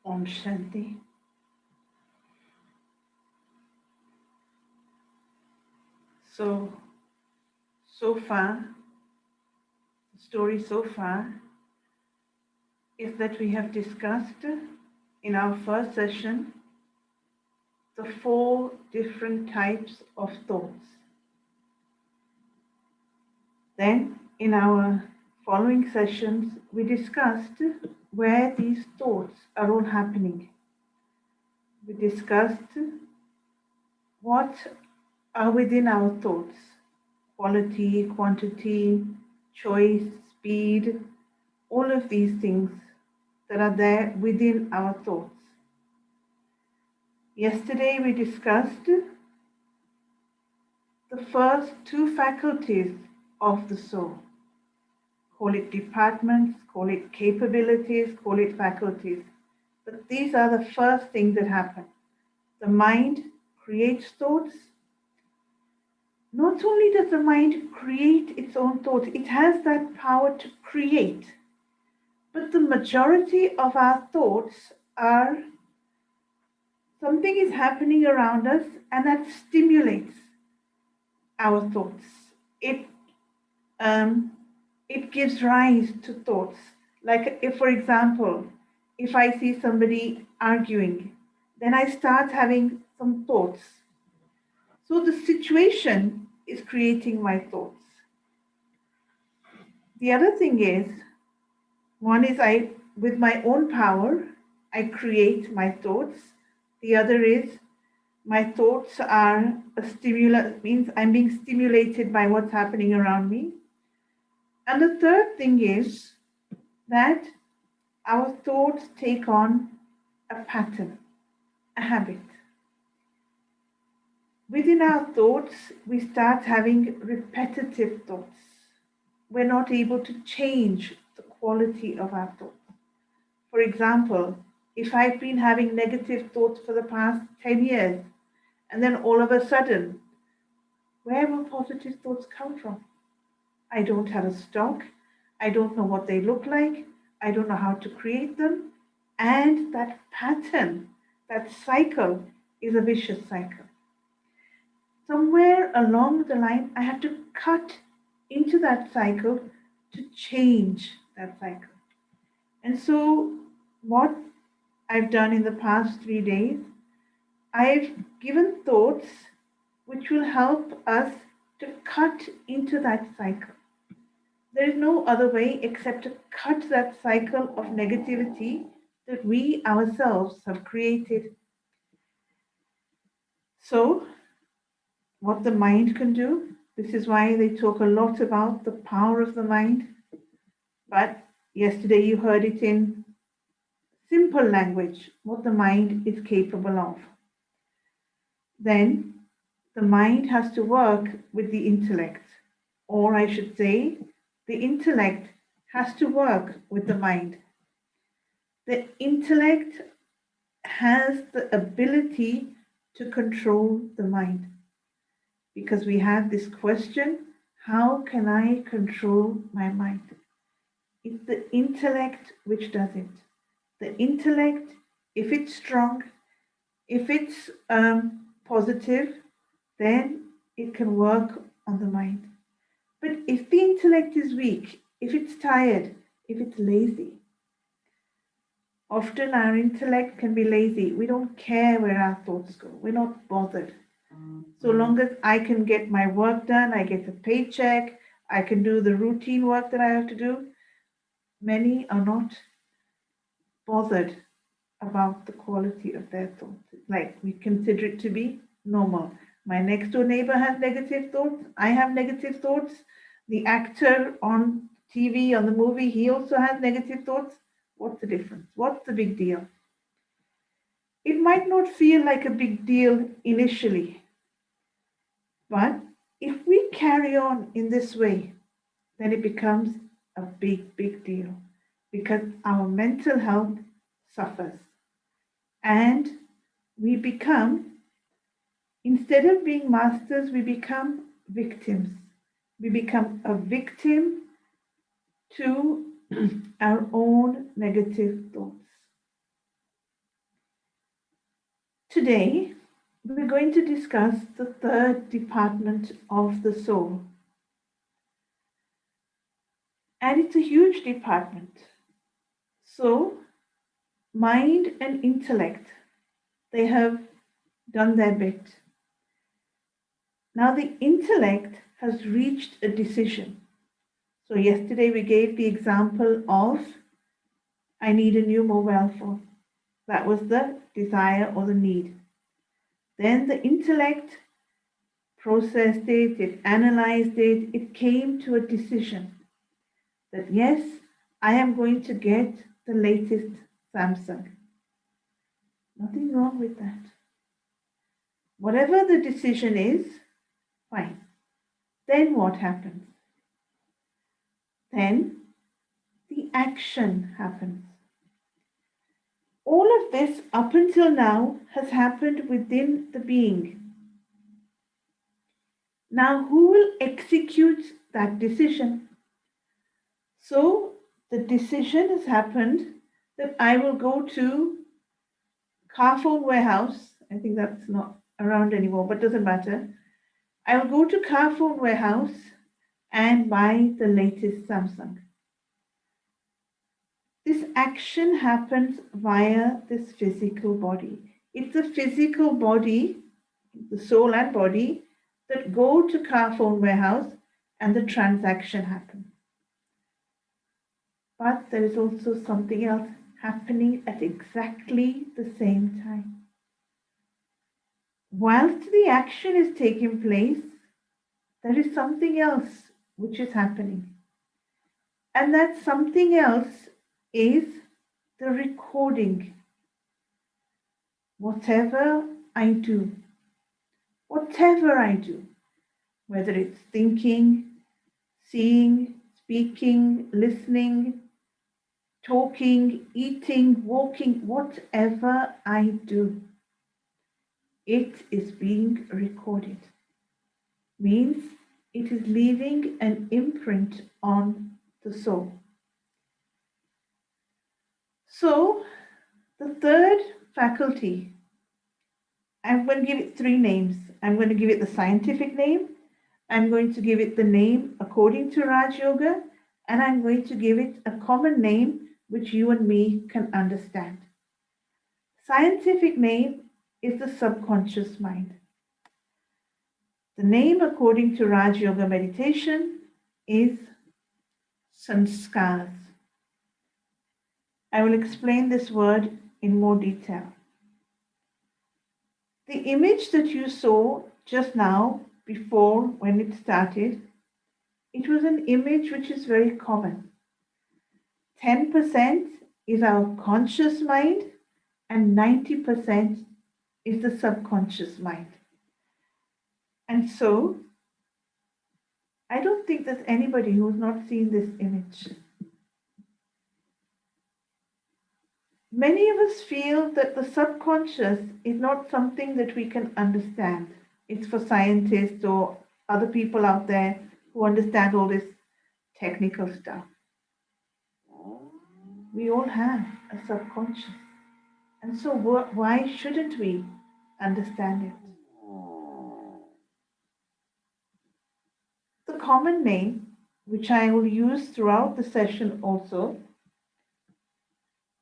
Om Shanti. So far, the story so far is that we have discussed in our first session the 4 different types of thoughts. Then, in our following sessions, we discussed where these thoughts are all happening. We discussed what are within our thoughts: quality, quantity, choice, speed, all of these things that are there within our thoughts. Yesterday we discussed the first 2 faculties of the soul. Call it departments, call it capabilities, call it faculties. But these are the first things that happen. The mind creates thoughts. Not only does the mind create its own thoughts, it has that power to create. But the majority of our thoughts are something is happening around us and that stimulates our thoughts. It gives rise to thoughts. Like if, for example, if I see somebody arguing, then I start having some thoughts. So the situation is creating my thoughts. The other thing is, one is with my own power, I create my thoughts. The other is my thoughts are a stimulus, means I'm being stimulated by what's happening around me. And the third thing is that our thoughts take on a pattern, a habit. Within our thoughts, we start having repetitive thoughts. We're not able to change the quality of our thoughts. For example, if I've been having negative thoughts for the past 10 years, and then all of a sudden, where will positive thoughts come from? I don't have a stock. I don't know what they look like. I don't know how to create them. And that pattern, that cycle, is a vicious cycle. Somewhere along the line, I have to cut into that cycle to change that cycle. And so, what I've done in the past 3 days, I've given thoughts which will help us to cut into that cycle. There is no other way except to cut that cycle of negativity that we ourselves have created. So, what the mind can do, this is why they talk a lot about the power of the mind. But yesterday you heard it in simple language, what the mind is capable of. Then the mind has to work with the intellect, or I should say, the intellect has to work with the mind. The intellect has the ability to control the mind, because we have this question, how can I control my mind? It's the intellect which does it. The intellect, if it's strong, if it's positive, then it can work on the mind. But if the intellect is weak, if it's tired, if it's lazy, often our intellect can be lazy. We don't care where our thoughts go. We're not bothered. So long as I can get my work done, I get a paycheck, I can do the routine work that I have to do, many are not bothered about the quality of their thoughts. Like we consider it to be normal. My next door neighbor has negative thoughts. I have negative thoughts. The actor on TV, on the movie, he also has negative thoughts. What's the difference? What's the big deal? It might not feel like a big deal initially, but if we carry on in this way, then it becomes a big, big deal because our mental health suffers. And we become, instead of being masters, we become victims. We become a victim to our own negative thoughts. Today, we're going to discuss the third department of the soul. And it's a huge department. So, mind and intellect, they have done their bit. Now, the intellect has reached a decision. So, yesterday we gave the example of I need a new mobile phone. That was the desire or the need. Then the intellect processed it, it analyzed it, it came to a decision that yes, I am going to get the latest Samsung. Nothing wrong with that. Whatever the decision is, fine. Then what happens? Then the action happens. All of this up until now has happened within the being. Now, who will execute that decision? So, the decision has happened that I will go to Carphone Warehouse. I think that's not around anymore, but doesn't matter. I will go to Carphone Warehouse and buy the latest Samsung. This action happens via this physical body. It's the physical body, the soul and body, that go to Carphone Warehouse and the transaction happens. But there is also something else happening at exactly the same time. Whilst the action is taking place, there is something else which is happening. And that something else is the recording. Whatever I do, whether it's thinking, seeing, speaking, listening, talking, eating, walking, whatever I do, it is being recorded. Means it is leaving an imprint on the soul. So, the third faculty, I'm going to give it three names. I'm going to give it the scientific name, I'm going to give it the name according to Raj Yoga, and I'm going to give it a common name which you and me can understand. Scientific name is the subconscious mind. The name according to Raj Yoga meditation is sanskars. I will explain this word in more detail. The image that you saw just now, before when it started, it was an image which is very common. 10% is our conscious mind and 90% is the subconscious mind. And so, I don't think there's anybody who's not seen this image. Many of us feel that the subconscious is not something that we can understand. It's for scientists or other people out there who understand all this technical stuff. We all have a subconscious. And so why shouldn't we understand it? The common name, which I will use throughout the session also,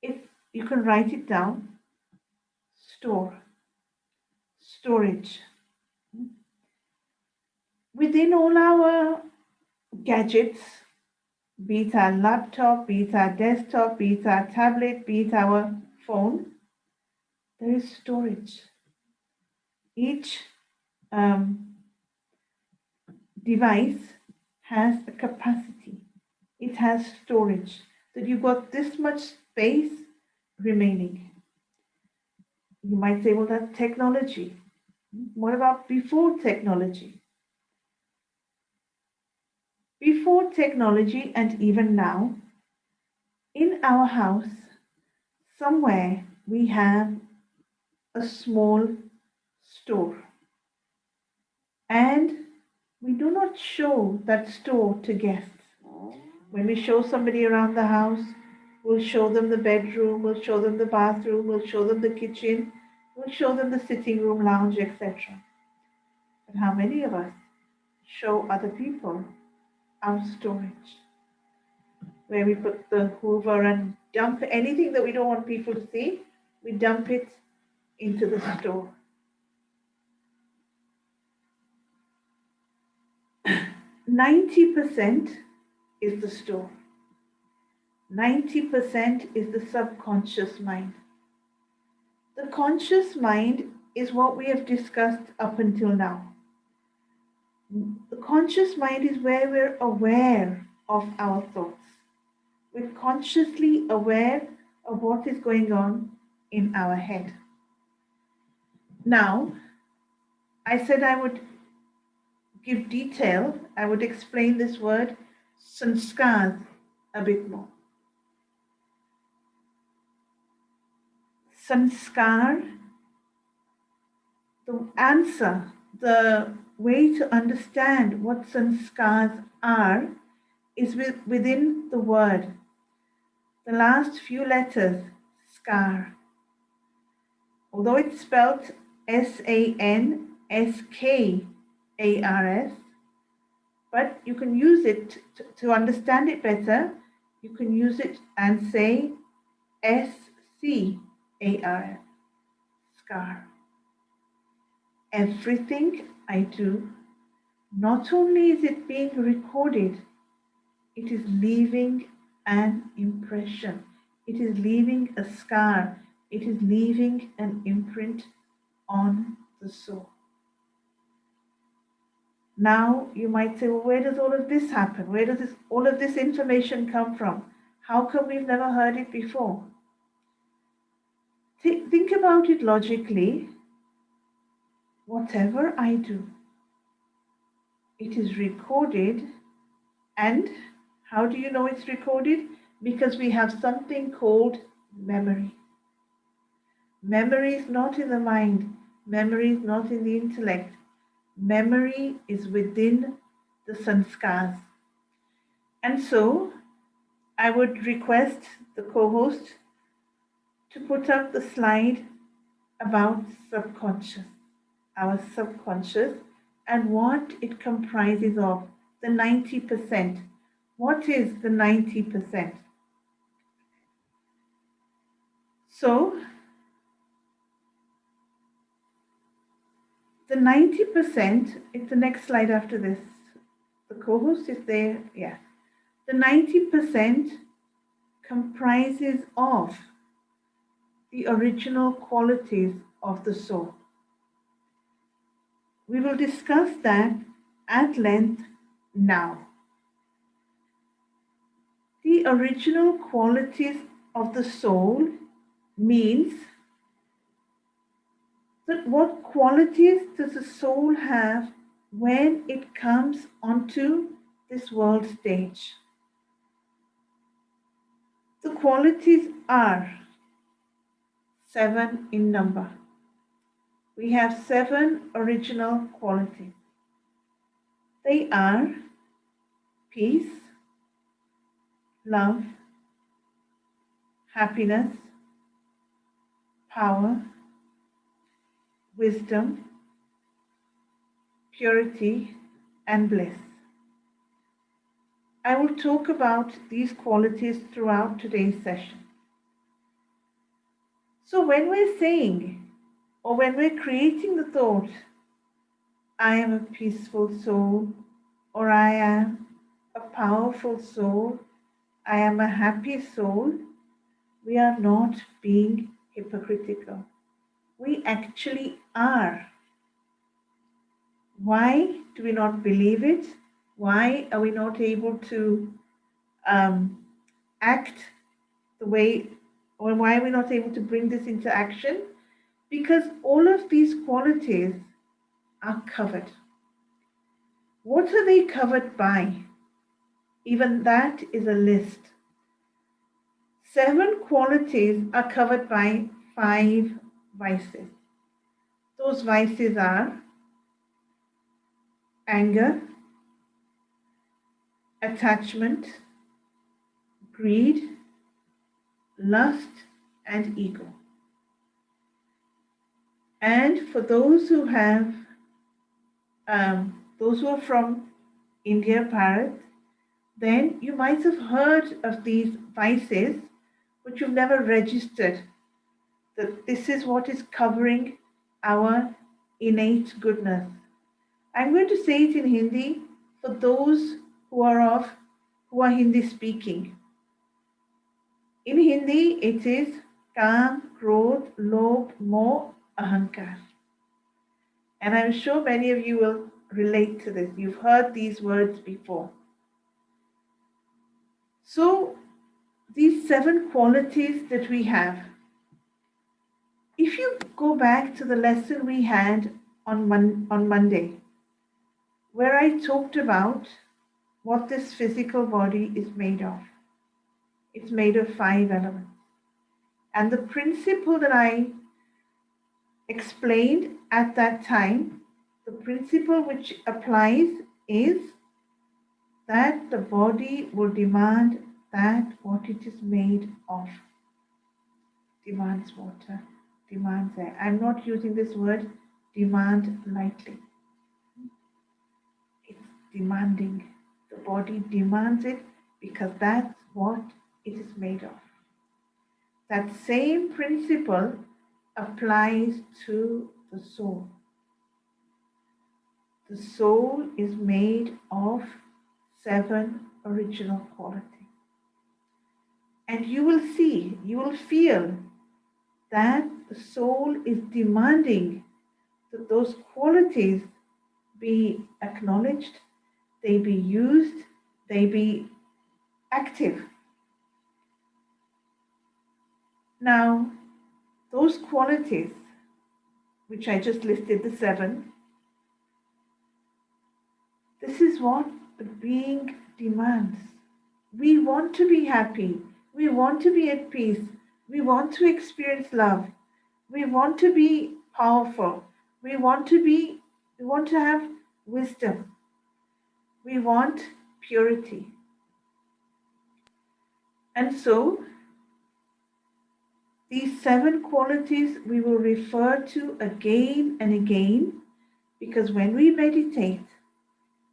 if you can write it down, storage. Within all our gadgets, be it our laptop, be it our desktop, be it our tablet, be it our phone, there is storage. Each device has a capacity. It has storage. That you've got this much space remaining. You might say, well, that's technology. What about before technology? Before technology and even now, in our house, somewhere we have a small store. And we do not show that store to guests. When we show somebody around the house, we'll show them the bedroom, we'll show them the bathroom, we'll show them the kitchen. We'll show them the sitting room, lounge, etc. But how many of us show other people our storage, where we put the Hoover and dump anything that we don't want people to see, we dump it into the store. 90% is the store. 90% is the subconscious mind. The conscious mind is what we have discussed up until now. The conscious mind is where we're aware of our thoughts. We're consciously aware of what is going on in our head. Now, I said I would give detail, I would explain this word sanskar a bit more. Sanskar, the answer, the way to understand what sanskars are is within the word. The last few letters, skar. Although it's spelled SANSKARS, but you can use it to understand it better. You can use it and say SCARS, scar. Everything I do, not only is it being recorded, it is leaving an impression. It is leaving a scar. It is leaving an imprint on the soul. Now you might say, well, where does all of this happen? Where does all of this information come from? How come we've never heard it before? Think about it logically. Whatever I do, it is recorded. And how do you know it's recorded? Because we have something called memory. Memory is not in the mind. Memory is not in the intellect. Memory is within the sanskars. And so I would request the co-host to put up the slide about subconscious, our subconscious, and what it comprises of, the 90%. What is the 90%? So the 90%, it's the next slide after this. The co-host is there, yeah. The 90% comprises of the original qualities of the soul. We will discuss that at length now. The original qualities of the soul means that what qualities does the soul have when it comes onto this world stage? The qualities are 7 in number. We have 7 original qualities. They are peace, love, happiness, power, wisdom, purity, and bliss. I will talk about these qualities throughout today's session. So when we're saying, or when we're creating the thought, I am a peaceful soul, or I am a powerful soul, I am a happy soul, we are not being hypocritical. We actually are. Why do we not believe it? Why are we not able to act the way, or why are we not able to bring this into action? Because all of these qualities are covered. What are they covered by? Even that is a list. 7 qualities are covered by 5 vices. Those vices are anger, attachment, greed, lust, and ego. And for those who have, those who are from India, Bharat, then you might have heard of these vices, but you've never registered that this is what is covering our innate goodness. I'm going to say it in Hindi for those who are Hindi speaking. In Hindi, it is Kam, Krodh, Lobh, Moh, Ahankar. And I'm sure many of you will relate to this. You've heard these words before. So, these 7 qualities that we have, if you go back to the lesson we had on Monday, where I talked about what this physical body is made of, it's made of 5 elements. And the principle that I explained at that time, the principle which applies is that the body will demand that what it is made of. Demands water, demands air. I'm not using this word demand lightly. It's demanding. The body demands it because that's what it is made of. That same principle applies to the soul. The soul is made of 7 original qualities. And you will see, you will feel that the soul is demanding that those qualities be acknowledged, they be used, they be active. Now, those qualities, which I just listed, the 7, this is what the being demands. We want to be happy. We want to be at peace. We want to experience love. We want to be powerful. We want to have wisdom. We want purity. And so, these 7 qualities we will refer to again and again, because when we meditate,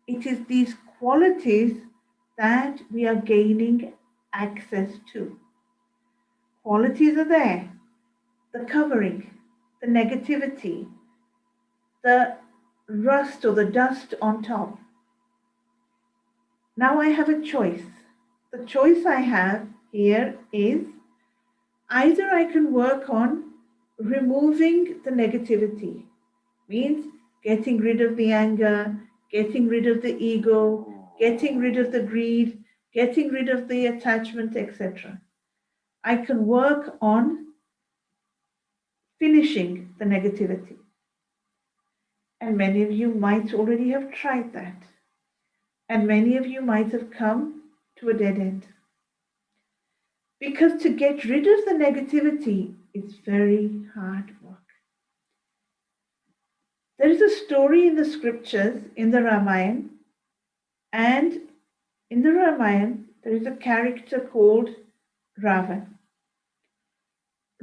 it is these qualities that we are gaining access to. Qualities are there: the covering, the negativity, the rust or the dust on top. Now I have a choice. The choice I have here is either I can work on removing the negativity, means getting rid of the anger, getting rid of the ego, getting rid of the greed, getting rid of the attachment, etc. I can work on finishing the negativity. And many of you might already have tried that. And many of you might have come to a dead end. Because to get rid of the negativity is very hard work. There is a story in the scriptures, in the Ramayana, and in the Ramayana, there is a character called Ravan.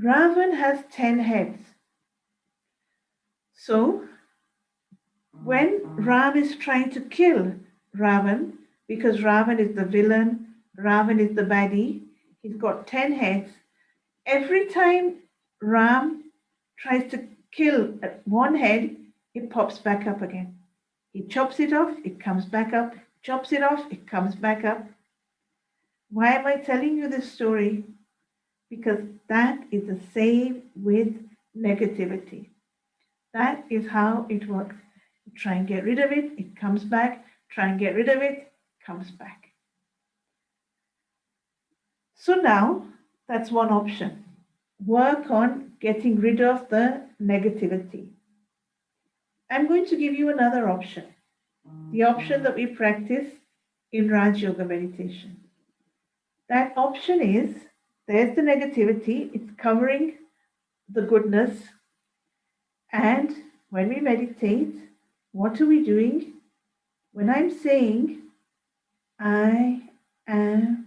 Ravan has 10 heads. So, when Ram is trying to kill Ravan, because Ravan is the villain, Ravan is the baddie, he's got 10 heads. Every time Ram tries to kill one head, it pops back up again. He chops it off, it comes back up, chops it off, it comes back up. Why am I telling you this story? Because that is the same with negativity. That is how it works. You try and get rid of it, it comes back. Try and get rid of it, comes back. So now, that's one option. Work on getting rid of the negativity. I'm going to give you another option. The option that we practice in Raj Yoga meditation. That option is, there's the negativity, it's covering the goodness. And when we meditate, what are we doing? When I'm saying, I am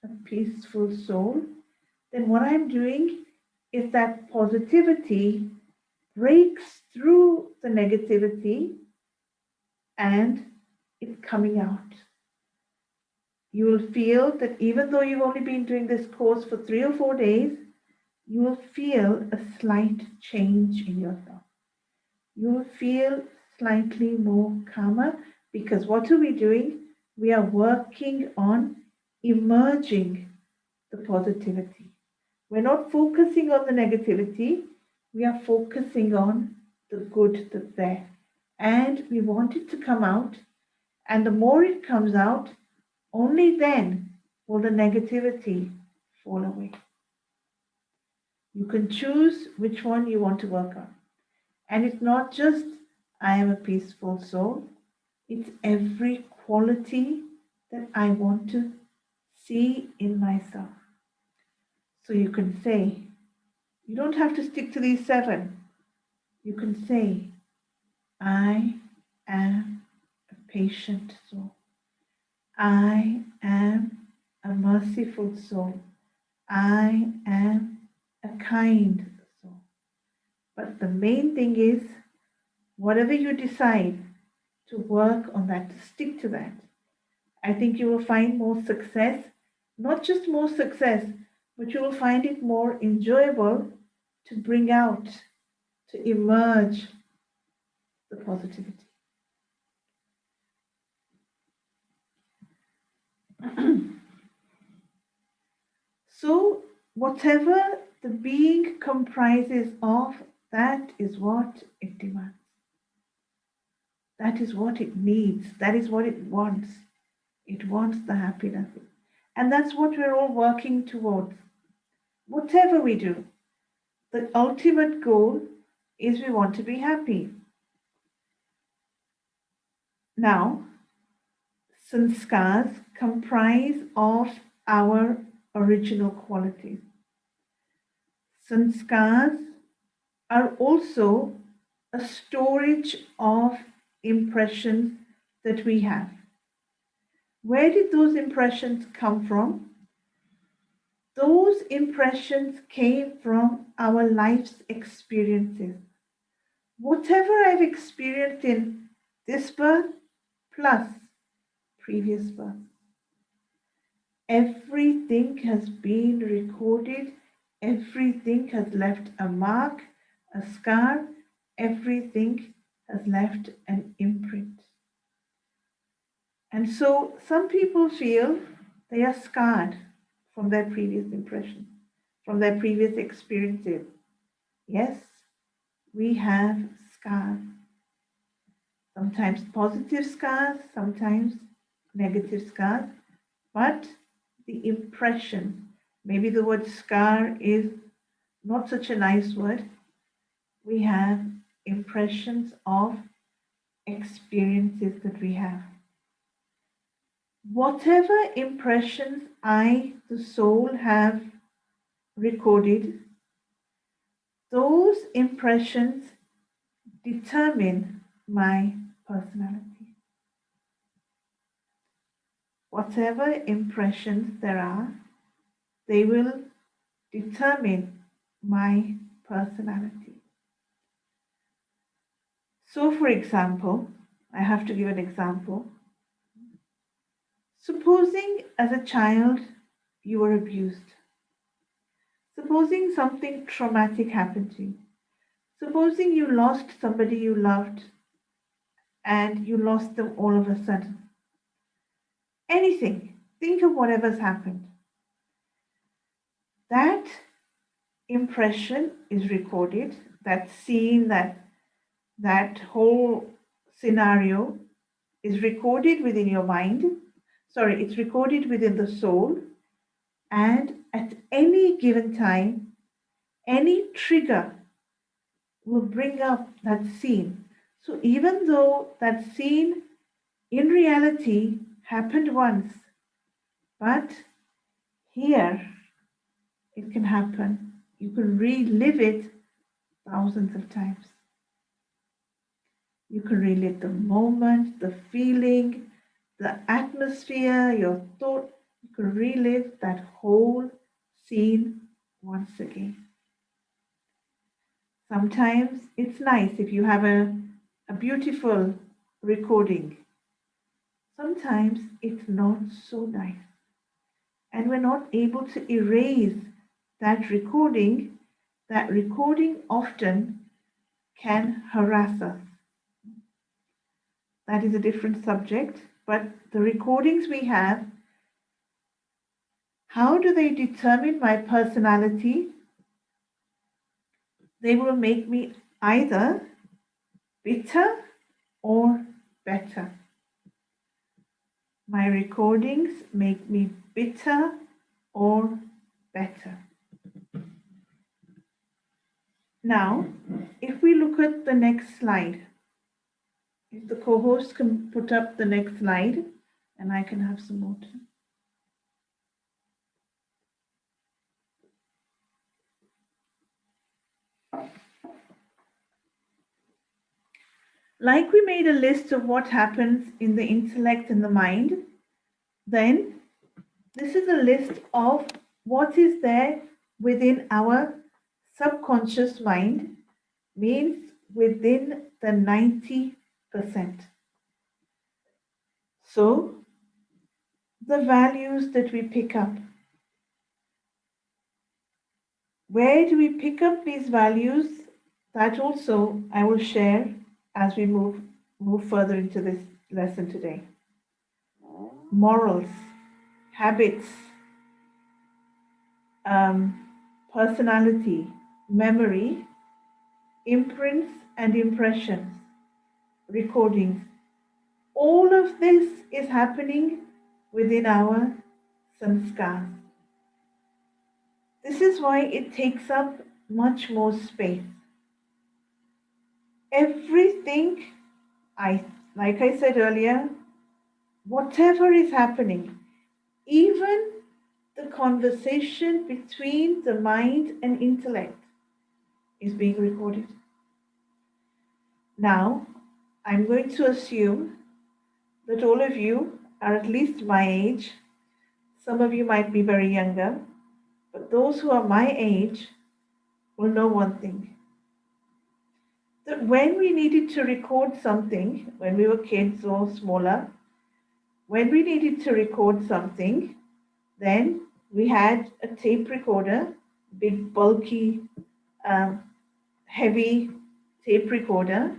a peaceful soul, then what I'm doing is that positivity breaks through the negativity and it's coming out. You will feel that even though you've only been doing this course for 3 or 4 days, you will feel a slight change in yourself. You will feel slightly more calmer because what are we doing? We are working on emerging the positivity. We're not focusing on the negativity, we are focusing on the good that's there. And we want it to come out, and the more it comes out, only then will the negativity fall away. You can choose which one you want to work on. And it's not just I am a peaceful soul, it's every quality that I want to see in myself. So you can say, you don't have to stick to these 7. You can say, I am a patient soul. I am a merciful soul. I am a kind soul. But the main thing is, whatever you decide to work on that, to stick to that, I think you will find more success. Not just more success, but you will find it more enjoyable to bring out, to emerge the positivity. So, whatever the being comprises of, that is what it demands. That is what it needs. That is what it wants. It wants the happiness. And that's what we're all working towards. Whatever we do, the ultimate goal is we want to be happy. Now, sanskars comprise of our original qualities. Sanskars are also a storage of impressions that we have. Where did those impressions come from? Those impressions came from our life's experiences. Whatever I've experienced in this birth plus previous birth, everything has been recorded, everything has left a mark, a scar, everything has left an imprint. And so some people feel they are scarred from their previous impressions, from their previous experiences. Yes, we have scars. Sometimes positive scars, sometimes negative scars, but the impression, maybe the word scar is not such a nice word. We have impressions of experiences that we have. Whatever impressions I, the soul, have recorded, those impressions determine my personality. Whatever impressions there are, they will determine my personality. So, for example, I have to give an example. Supposing as a child you were abused. Supposing something traumatic happened to you. Supposing you lost somebody you loved and you lost them all of a sudden. Anything. Think of whatever's happened. That impression is recorded, that scene, that whole scenario is recorded within your mind. Sorry, it's recorded within the soul. And at any given time, any trigger will bring up that scene. So even though that scene in reality happened once, but here it can happen. You can relive it thousands of times. You can relive the moment, the feeling, the atmosphere, your thought. You can relive that whole scene once again. Sometimes it's nice if you have a beautiful recording. Sometimes it's not so nice. And we're not able to erase that recording. That recording often can harass us. That is a different subject. But the recordings we have, how do they determine my personality? They will make me either bitter or better. My recordings make me bitter or better. Now, if we look at the next slide, if the co-host can put up the next slide, and I can have some water. Like we made a list of what happens in the intellect and the mind, then this is a list of what is there within our subconscious mind, means within the 90%. So, the values that we pick up. Where do we pick up these values? That also I will share as we move further into this lesson today. Morals, habits, personality, memory, imprints and impressions, recordings. All of this is happening within our sanskars. This is why it takes up much more space. Everything, like I said earlier, whatever is happening, even the conversation between the mind and intellect is being recorded. Now, I'm going to assume that all of you are at least my age. Some of you might be very younger, but those who are my age will know one thing. That when we needed to record something, when we were kids or smaller, when we needed to record something, then we had a tape recorder, big, bulky, heavy tape recorder.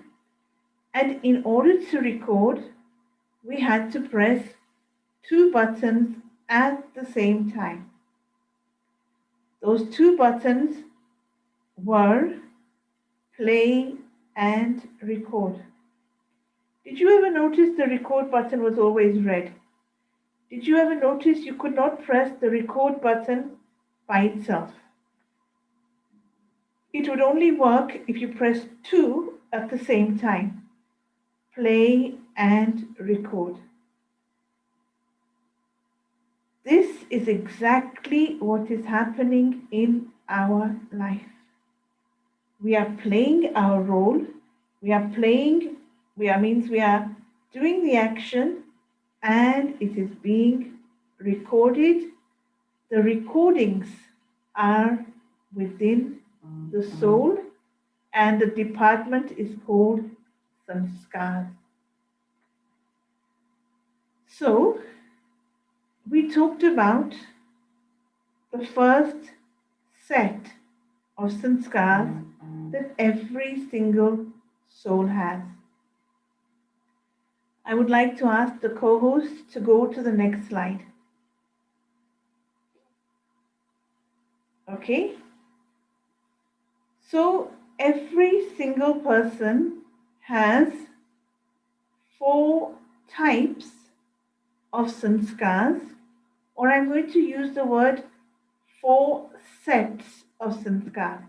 And in order to record, we had to press two buttons at the same time. Those two buttons were play and record. Did you ever notice the record button was always red? Did you ever notice you could not press the record button by itself? It would only work if you press two at the same time. Play and record. This is exactly what is happening in our life. We are playing our role. We are doing the action, and it is being recorded. The recordings are within the soul, and the department is called sanskar. So, we talked about the first set of sanskars that every single soul has. I would like to ask the co-host to go to the next slide. Okay? So every single person has 4 types of sanskars, or I'm going to use the word 4 sets of sanskars.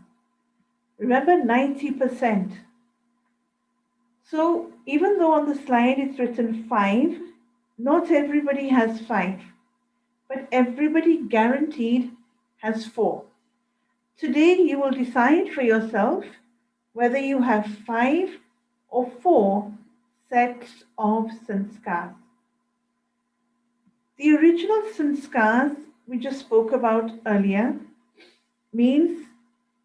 Remember 90%. So even though on the slide it's written 5, not everybody has 5, but everybody guaranteed has 4. Today you will decide for yourself whether you have 5 or 4 sets of sanskars. The original sanskars we just spoke about earlier means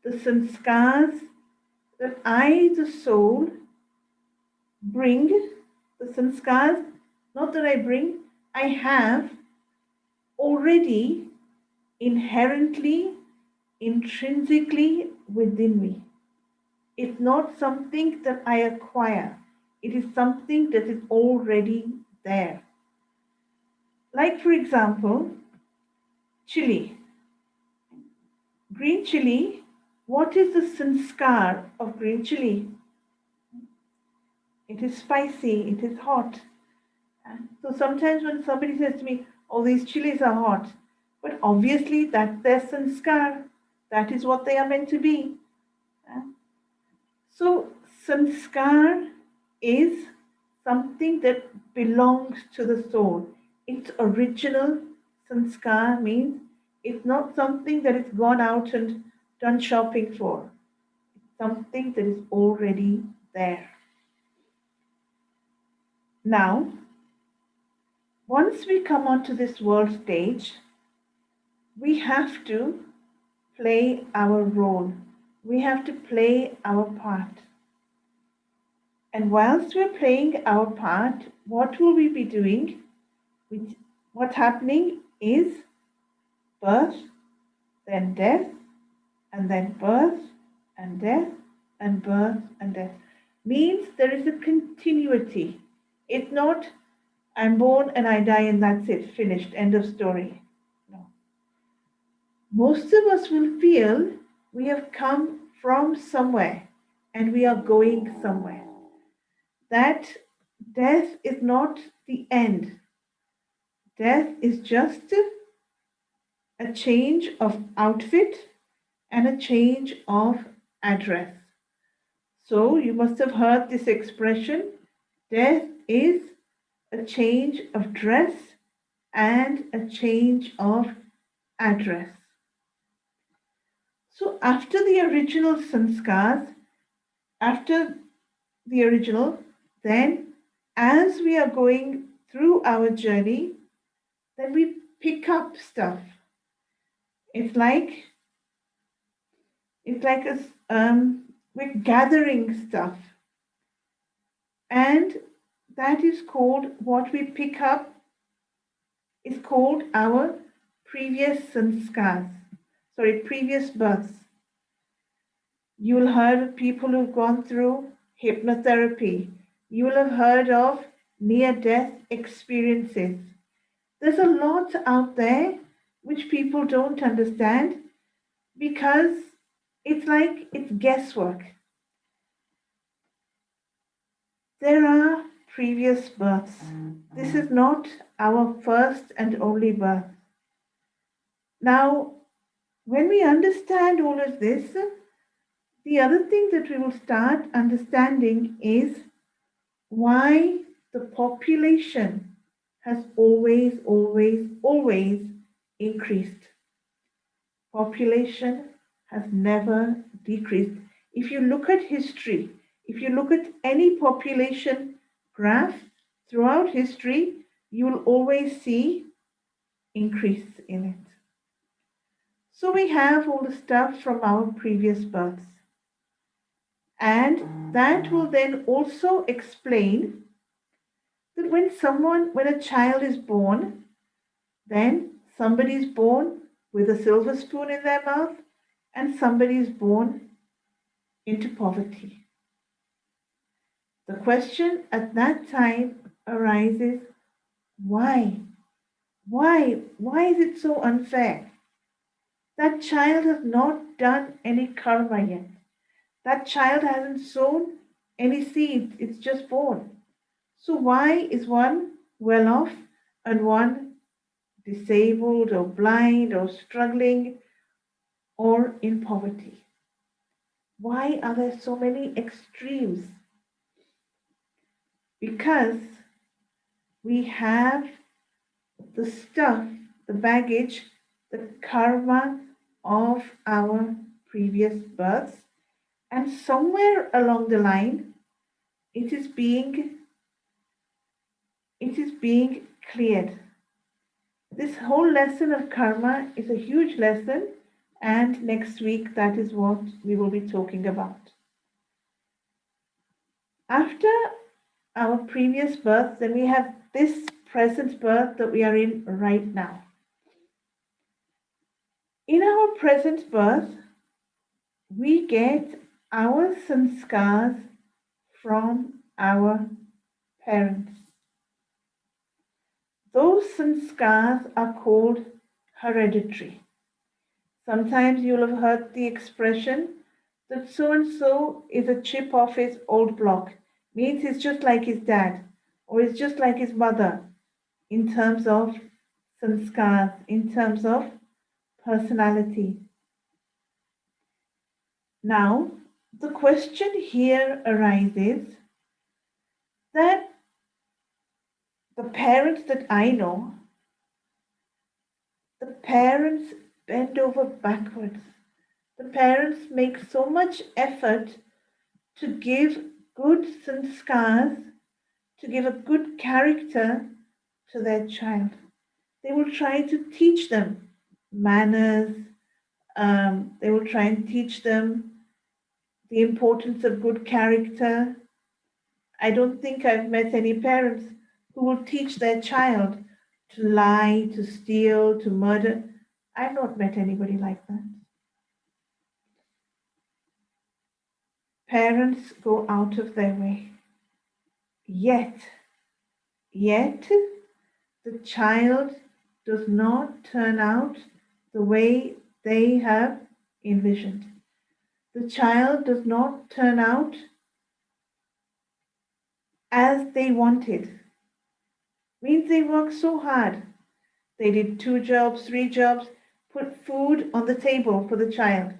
the sanskars that I, the soul, bring the sanskars, not that I bring, I have already inherently, intrinsically within me. It's not something that I acquire, it is something that is already there. Like, for example, chili. Green chili, what is the sanskar of green chili? It is spicy, it is hot. So sometimes when somebody says to me, oh, these chilies are hot, but obviously that's their sanskar. That is what they are meant to be. So sanskar is something that belongs to the soul. Its original sanskar means it's not something that it's gone out and done shopping for. It's something that is already there. Now, once we come onto this world stage, we have to play our role. We have to play our part. And whilst we're playing our part, what will we be doing? What's happening is birth, then death, and then birth, and death, and birth, and death. Means there is a continuity. It's not, I'm born and I die and that's it, finished, end of story. No. Most of us will feel we have come from somewhere and we are going somewhere. That death is not the end. Death is just a change of outfit and a change of address. So you must have heard this expression, death is a change of dress and a change of address. So after the original sanskars, after the original, then as we are going through our journey, then we pick up stuff. It's like we're gathering stuff, and that is called, what we pick up is called our previous sanskars. Sorry, previous births. You will heard of people who've gone through hypnotherapy. You will have heard of near-death experiences. There's a lot out there which people don't understand because it's like it's guesswork. There are previous births. This is not our first and only birth. Now, when we understand all of this, the other thing that we will start understanding is why the population has always, always, always increased. Population has never decreased. If you look at history, if you look at any population graph throughout history, you will always see increase in it. So we have all the stuff from our previous births. And that will then also explain that when a child is born, then somebody is born with a silver spoon in their mouth and somebody is born into poverty. The question at that time arises, why? Why is it so unfair? That child has not done any karma yet. That child hasn't sown any seeds, it's just born. So why is one well off and one disabled or blind or struggling or in poverty? Why are there so many extremes? Because we have the stuff, the baggage, the karma of our previous births, and somewhere along the line it is being cleared. This whole lesson of karma is a huge lesson, and next week that is what we will be talking about. After our previous birth, then we have this present birth that we are in right now. In our present birth, we get our sanskars from our parents. Those sanskars are called hereditary. Sometimes you'll have heard the expression that so and so is a chip off his old block, means he's just like his dad or he's just like his mother in terms of sanskars, in terms of personality. Now, the question here arises that the parents that I know, the parents bend over backwards. The parents make so much effort to give good sanskars, to give a good character to their child. They will try to teach them manners, they will try and teach them the importance of good character. I don't think I've met any parents who will teach their child to lie, to steal, to murder. I've not met anybody like that. Parents go out of their way. Yet, the child does not turn out the way they have envisioned. The child does not turn out as they wanted. Means they worked so hard. They did 2 jobs, 3 jobs, put food on the table for the child.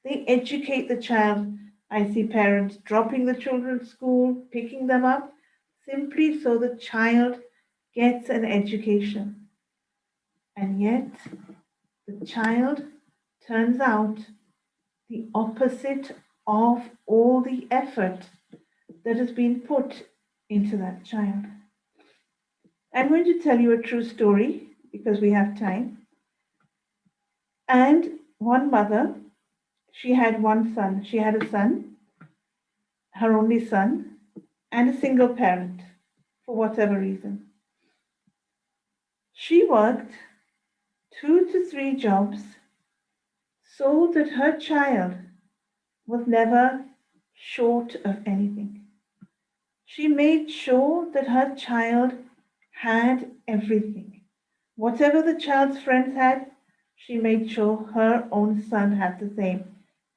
They educate the child. I see parents dropping the children at school, picking them up, simply so the child gets an education. And yet, the child turns out the opposite of all the effort that has been put into that child. I'm going to tell you a true story because we have time. And one mother, she had one son. She had a son, her only son, and a single parent for whatever reason. She worked 2 to 3 jobs so that her child was never short of anything. She made sure that her child had everything. Whatever the child's friends had, she made sure her own son had the same.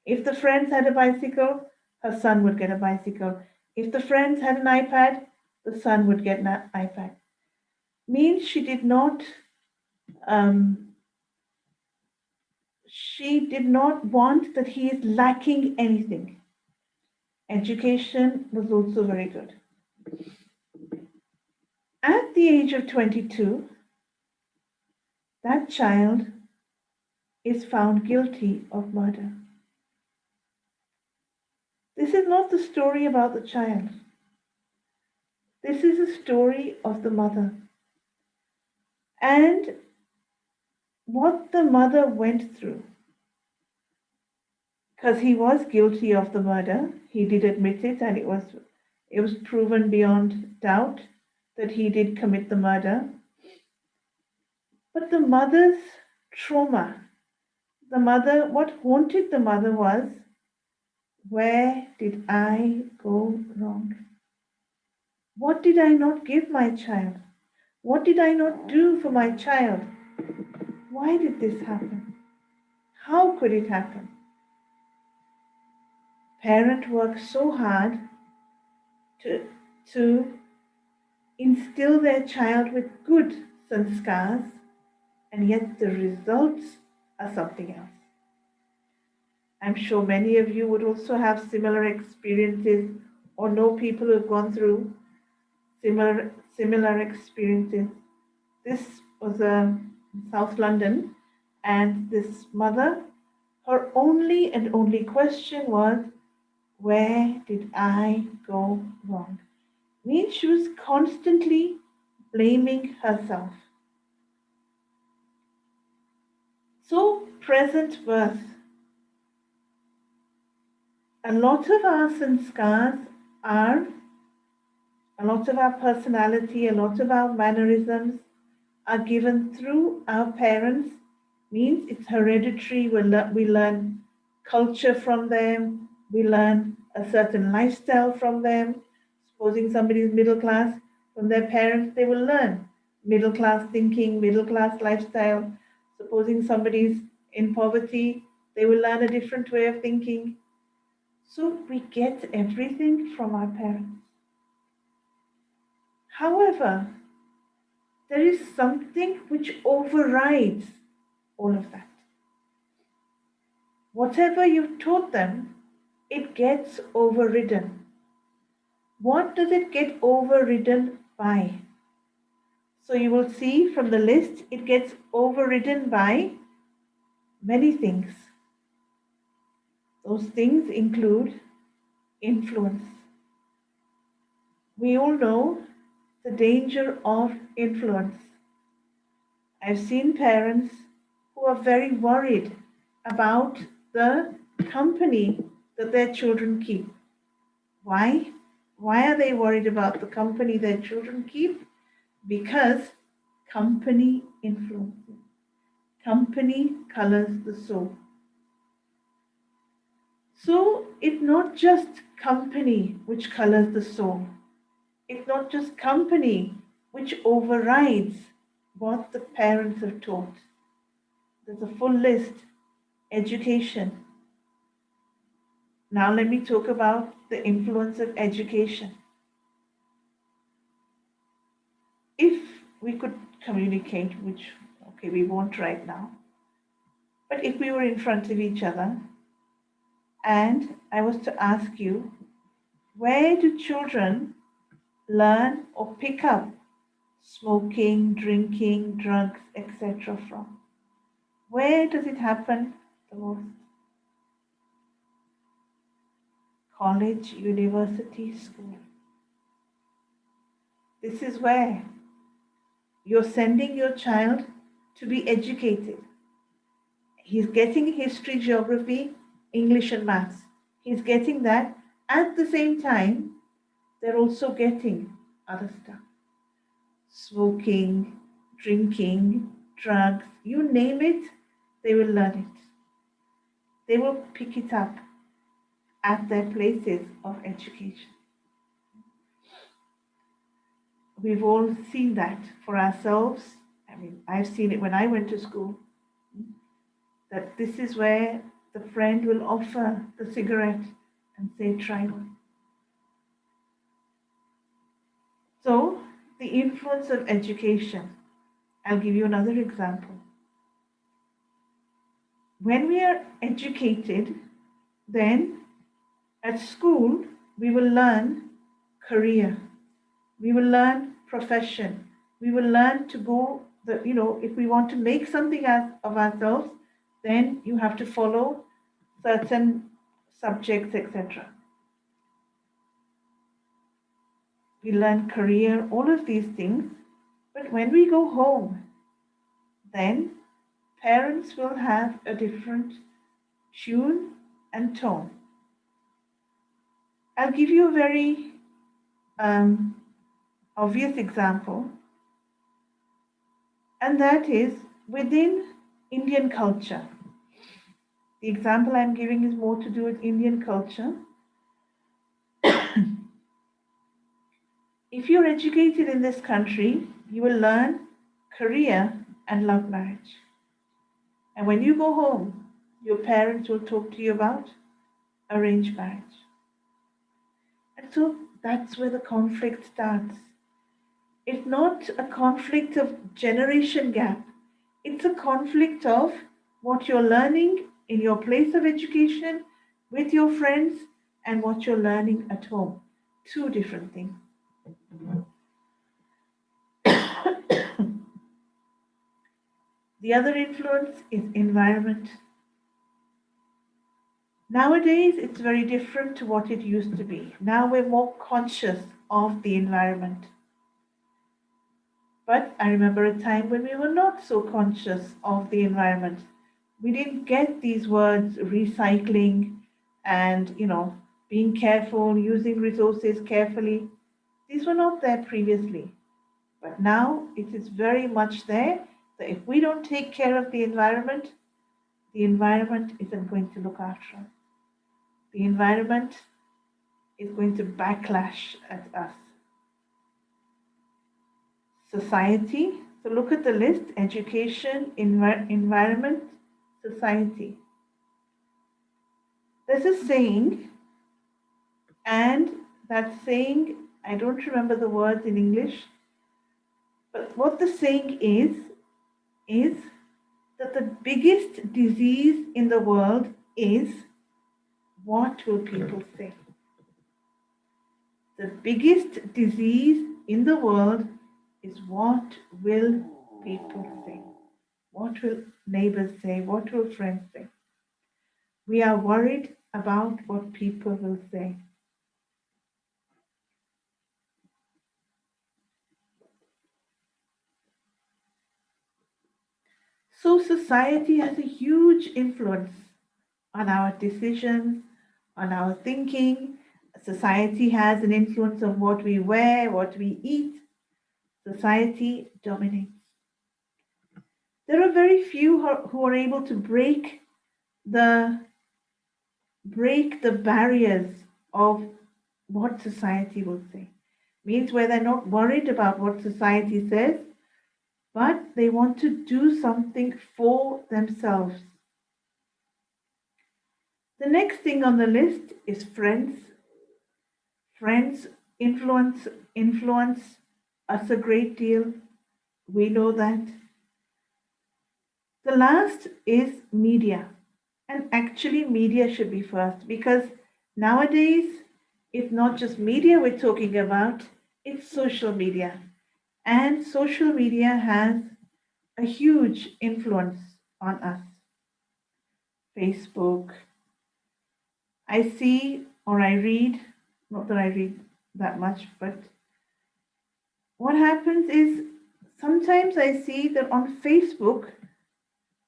If the friends had a bicycle, her son would get a bicycle. If the friends had an iPad, the son would get an iPad. Means she did not want that he is lacking anything. Education was also very good. At the age of 22, that child is found guilty of murder. This is not the story about the child. This is a story of the mother. And what the mother went through. Because he was guilty of the murder, he did admit it, and it was proven beyond doubt that he did commit the murder. But the mother's trauma, what haunted the mother was, where did I go wrong? What did I not give my child? What did I not do for my child? Why did this happen? How could it happen? Parent works so hard to instill their child with good sanskars, and yet the results are something else. I'm sure many of you would also have similar experiences or know people who have gone through similar experiences. This was South London, and this mother, her only question was, where did I go wrong? Means she was constantly blaming herself. So, present birth. A lot of our sanskars are A lot of our personality, a lot of our mannerisms are given through our parents, means it's hereditary. We learn culture from them, we learn a certain lifestyle from them. Supposing somebody is middle class, from their parents, they will learn middle class thinking, middle class lifestyle. Supposing somebody's in poverty, they will learn a different way of thinking. So we get everything from our parents. However, there is something which overrides all of that. Whatever you've taught them, it gets overridden. What does it get overridden by? So you will see from the list, it gets overridden by many things. Those things include influence. We all know the danger of influence. I've seen parents who are very worried about the company that their children keep. Why? Why are they worried about the company their children keep? Because company influences. Company colors the soul. So it's not just company which colors the soul. It's not just company which overrides what the parents have taught. There's a full list. Education. Now let me talk about the influence of education. If we could communicate, which, okay, we won't right now, but if we were in front of each other and I was to ask you, where do children learn or pick up smoking, drinking, drugs, etc. from? Where does it happen the most? College, university, school. This is where you're sending your child to be educated. He's getting history, geography, English, and maths. He's getting that. At the same time, they're also getting other stuff: smoking, drinking, drugs, you name it, they will learn it. They will pick it up at their places of education. We've all seen that for ourselves. I mean, I've seen it when I went to school, that this is where the friend will offer the cigarette and say, try one. So, the influence of education. I'll give you another example. When we are educated, then at school, we will learn career, we will learn profession, we will learn to go, if we want to make something of ourselves, then you have to follow certain subjects, etc. We learn career, all of these things. But when we go home, then parents will have a different tune and tone. I'll give you a very obvious example, and that is within Indian culture. The example I'm giving is more to do with Indian culture. If you're educated in this country, you will learn career and love marriage. And when you go home, your parents will talk to you about arranged marriage. And so that's where the conflict starts. It's not a conflict of generation gap, it's a conflict of what you're learning in your place of education with your friends and what you're learning at home. Two different things. The other influence is environment. Nowadays, it's very different to what it used to be. Now we're more conscious of the environment. But I remember a time when we were not so conscious of the environment. We didn't get these words recycling and, being careful, using resources carefully. These were not there previously, but now it is very much there that if we don't take care of the environment isn't going to look after us. The environment is going to backlash at us. Society, so look at the list: education, environment, society. There's a saying, and that saying, I don't remember the words in English, but what the saying is that the biggest disease in the world is, what will people say? The biggest disease in the world is, what will people say? What will neighbors say? What will friends say? We are worried about what people will say. So society has a huge influence on our decisions, on our thinking. Society has an influence on what we wear, what we eat. Society dominates. There are very few who are able to the break the barriers of what society will say. Means where they're not worried about what society says, but they want to do something for themselves. The next thing on the list is friends. Friends influence us a great deal. We know that. The last is media. And actually, media should be first, because nowadays it's not just media we're talking about, it's social media. And social media has a huge influence on us. Facebook, I see or I read, not that I read that much, but what happens is sometimes I see that on Facebook,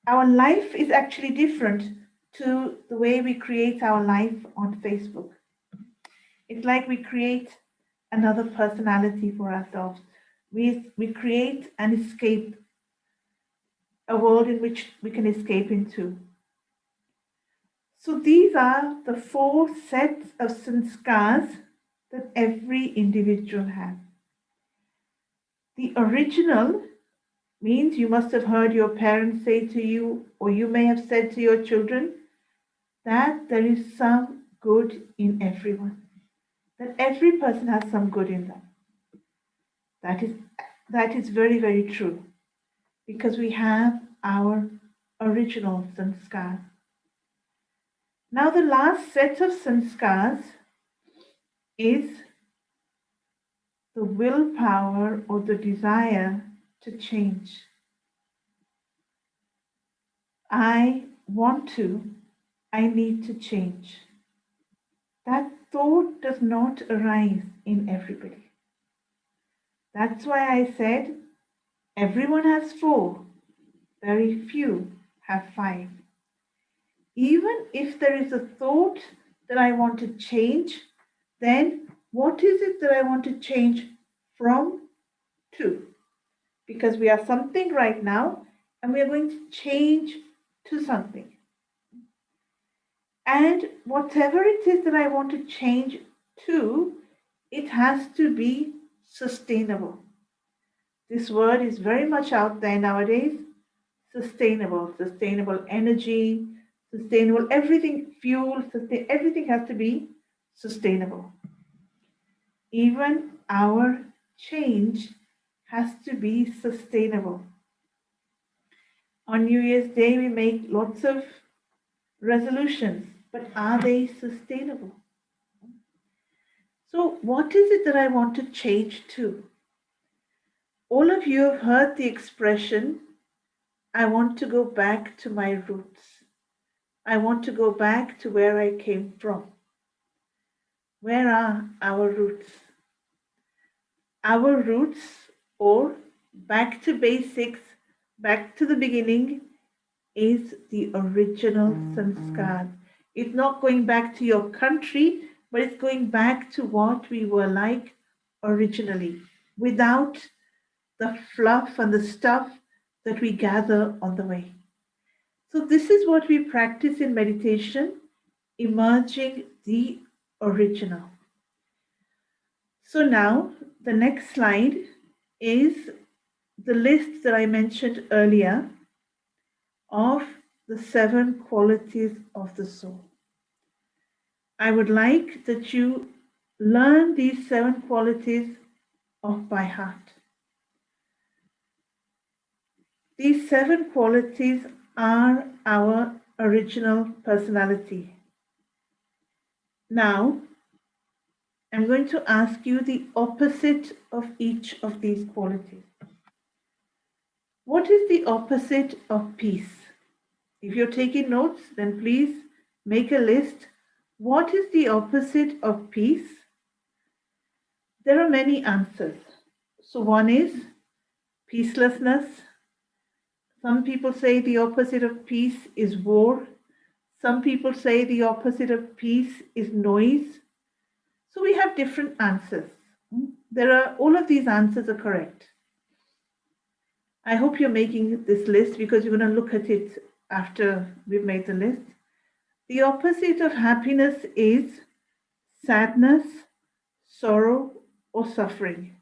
our life is actually different to the way we create our life on Facebook. It's like we create another personality for ourselves. We create an escape, a world in which we can escape into. So these are the four sets of sanskars that every individual has. The original means you must have heard your parents say to you, or you may have said to your children, that there is some good in everyone, that every person has some good in them. That is that is very, very true, because we have our original sanskars. Now the last set of sanskars is the willpower or the desire to change. I want to, I need to change. That thought does not arise in everybody. That's why I said everyone has four, very few have five. Even if there is a thought that I want to change, then what is it that I want to change from to? Because we are something right now and we are going to change to something. And whatever it is that I want to change to, it has to be sustainable. This word is very much out there nowadays. Sustainable, sustainable energy, sustainable everything, fuel, everything has to be sustainable. Even our change has to be sustainable. On New Year's Day, we make lots of resolutions, but are they sustainable? So, what is it that I want to change to? All of you have heard the expression, I want to go back to my roots. I want to go back to where I came from. Where are our roots? Our roots, or back to basics, back to the beginning, is the original sanskar. It's not going back to your country, but it's going back to what we were like originally, without the fluff and the stuff that we gather on the way. So, this is what we practice in meditation, emerging the original. So, now the next slide is the list that I mentioned earlier of the 7 qualities of the soul. I would like that you learn these 7 qualities off by heart. These 7 qualities are our original personality. Now, I'm going to ask you the opposite of each of these qualities. What is the opposite of peace? If you're taking notes, then please make a list. What is the opposite of peace? There are many answers. So, one is peacelessness. Some people say the opposite of peace is war. Some people say the opposite of peace is noise. So, we have different answers. All of these answers are correct. I hope you're making this list because you're going to look at it after we've made the list. The opposite of happiness is sadness, sorrow, or suffering.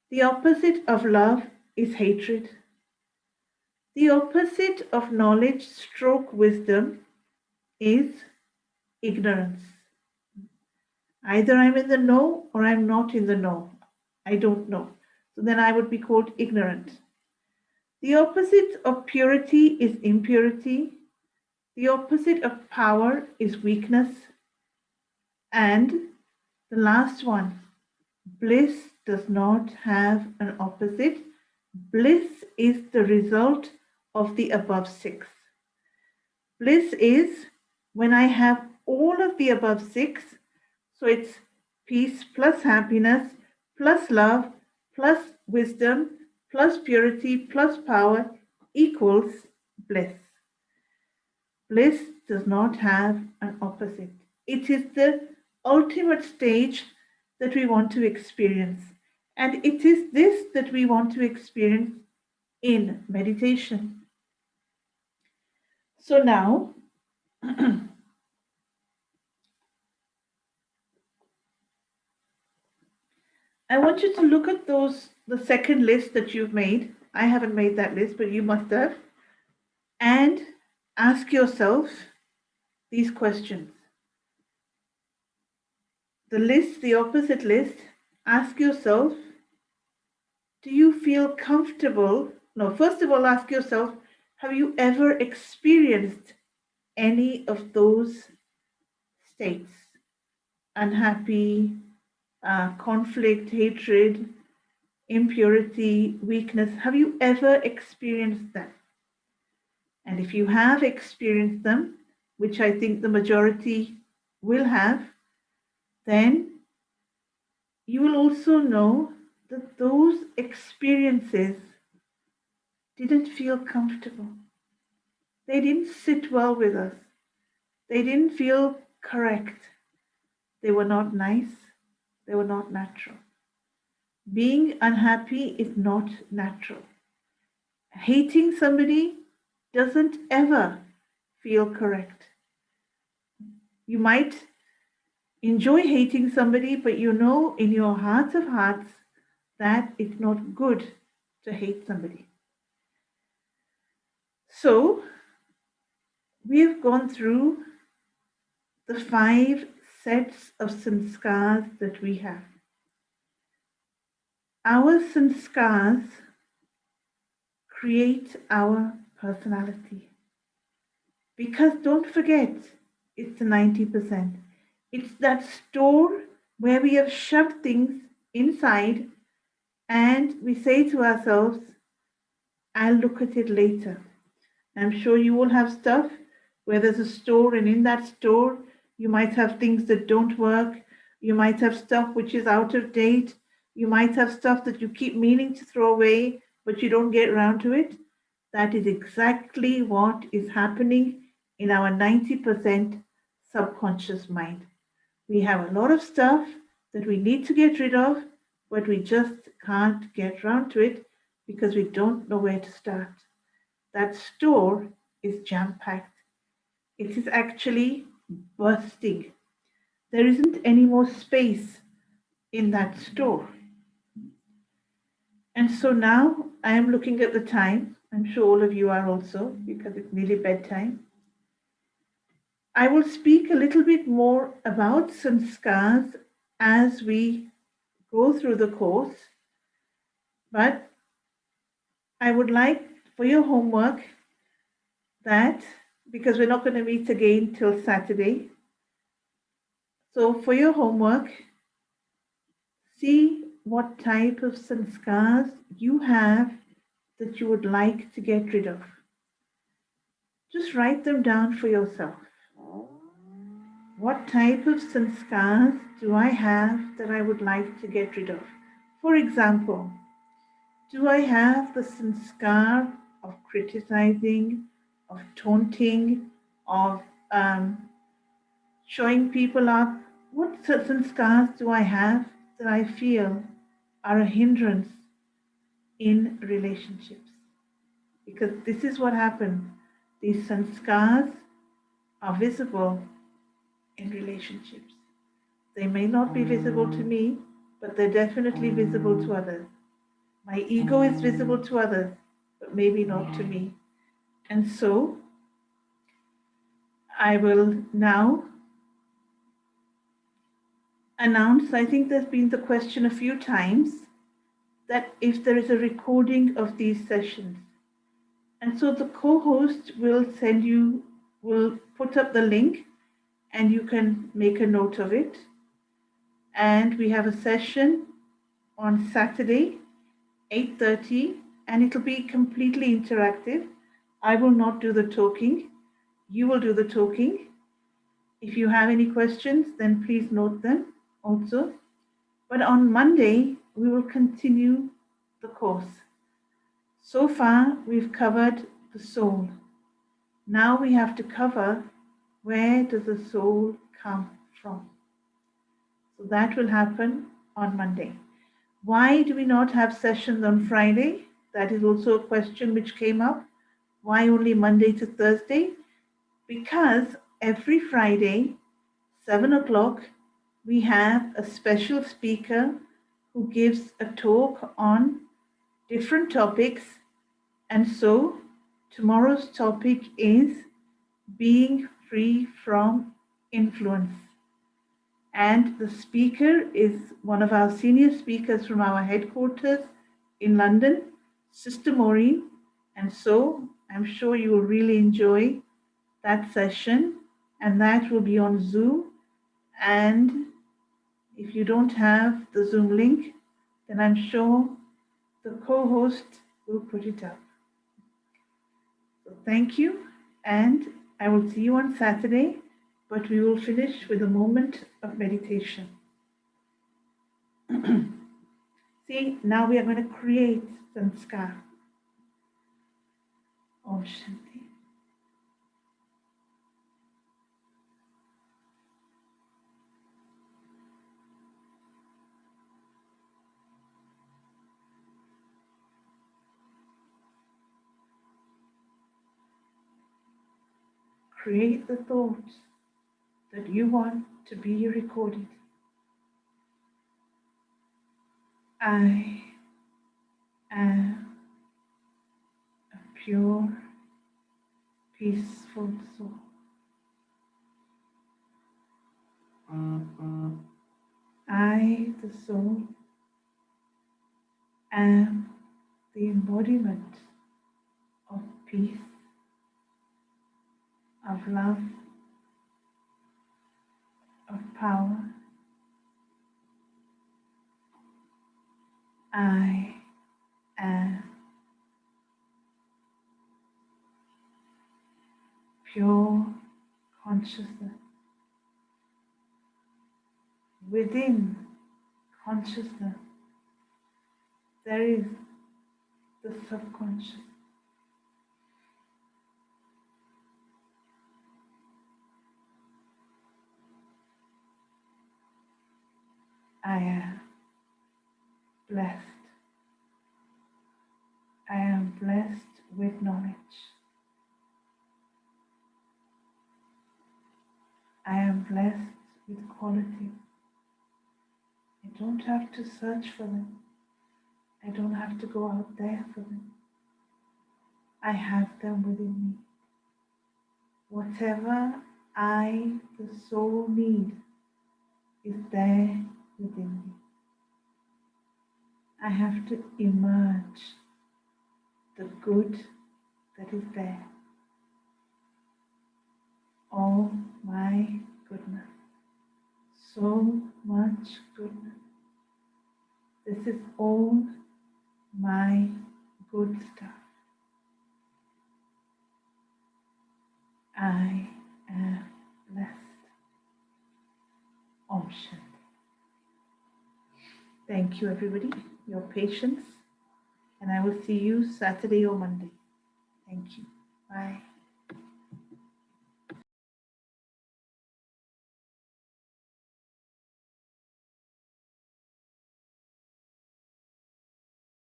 The opposite of love is hatred. The opposite of knowledge stroke wisdom is ignorance. Either I'm in the know or I'm not in the know. I don't know. So then I would be called ignorant. The opposite of purity is impurity. The opposite of power is weakness. And the last one, bliss does not have an opposite. Bliss is the result of the above 6. Bliss is when I have all of the above 6. So it's peace plus happiness plus love plus wisdom plus purity plus power equals bliss. Bliss does not have an opposite. It is the ultimate stage that we want to experience. And it is this that we want to experience in meditation. So now, I want you to look at the second list that you've made. I haven't made that list, but you must have. And ask yourself these questions. The opposite list, ask yourself, do you feel comfortable? No, first of all, ask yourself, have you ever experienced any of those states? Unhappy, conflict, hatred, impurity, weakness. Have you ever experienced that? And if you have experienced them, which I think the majority will have, then you will also know that those experiences didn't feel comfortable. They didn't sit well with us. They didn't feel correct. They were not nice. They were not natural. Being unhappy is not natural. Hating somebody doesn't ever feel correct. You might enjoy hating somebody, but you know in your heart of hearts that it's not good to hate somebody. So, we have gone through the 5 sets of sanskars that we have. Our sanskars create our personality. Because don't forget, it's the 90%. It's that store where we have shoved things inside and we say to ourselves, I'll look at it later. I'm sure you all have stuff where there's a store, and in that store, you might have things that don't work. You might have stuff which is out of date. You might have stuff that you keep meaning to throw away, but you don't get around to it. That is exactly what is happening in our 90% subconscious mind. We have a lot of stuff that we need to get rid of, but we just can't get round to it because we don't know where to start. That store is jam packed. It is actually bursting. There isn't any more space in that store. And so now I am looking at the time. I'm sure all of you are also because it's nearly bedtime. I will speak a little bit more about sanskars as we go through the course, but I would like for your homework that, because we're not going to meet again till Saturday, so for your homework, see what type of sanskars you have that you would like to get rid of. Just write them down for yourself. What type of sanskars do I have that I would like to get rid of? For example, do I have the sanskar of criticizing, of taunting, of showing people up? What sanskars do I have that I feel are a hindrance in relationships? Because this is what happens. These sanskars are visible in relationships. They may not be visible to me, but they're definitely visible to others. My ego is visible to others, but maybe not to me. And so I will now announce, I think there's been the question a few times, that if there is a recording of these sessions. And so the co-host will put up the link and you can make a note of it. And we have a session on Saturday, 8:30, and it'll be completely interactive. I will not do the talking. You will do the talking. If you have any questions, then please note them also. But on Monday, we will continue the course. So far, we've covered the soul. Now we have to cover where does the soul come from. So that will happen on Monday. Why do we not have sessions on Friday? That is also a question which came up. Why only Monday to Thursday? Because every Friday, 7 o'clock, we have a special speaker who gives a talk on different topics. And so tomorrow's topic is being free from influence. And the speaker is one of our senior speakers from our headquarters in London, Sister Maureen. And so I'm sure you will really enjoy that session, and that will be on Zoom. And if you don't have the Zoom link, then I'm sure the co-host will put it up. So thank you, and I will see you on Saturday, but we will finish with a moment of meditation. See, now we are going to create sanskar. Om Shanti. Create the thoughts that you want to be recorded. I am a pure, peaceful soul. I, the soul, am the embodiment of peace, of love, of power. I am pure consciousness. Within consciousness, there is the subconscious. I am blessed. I am blessed with knowledge. I am blessed with quality. I don't have to search for them. I don't have to go out there for them. I have them within me. Whatever I, the soul, need is there within me. I have to emerge the good that is there. Oh my goodness. So much goodness. This is all my good stuff. I am blessed. Om Shanti. Thank you, everybody, your patience, and I will see you Saturday or Monday. Thank you. Bye.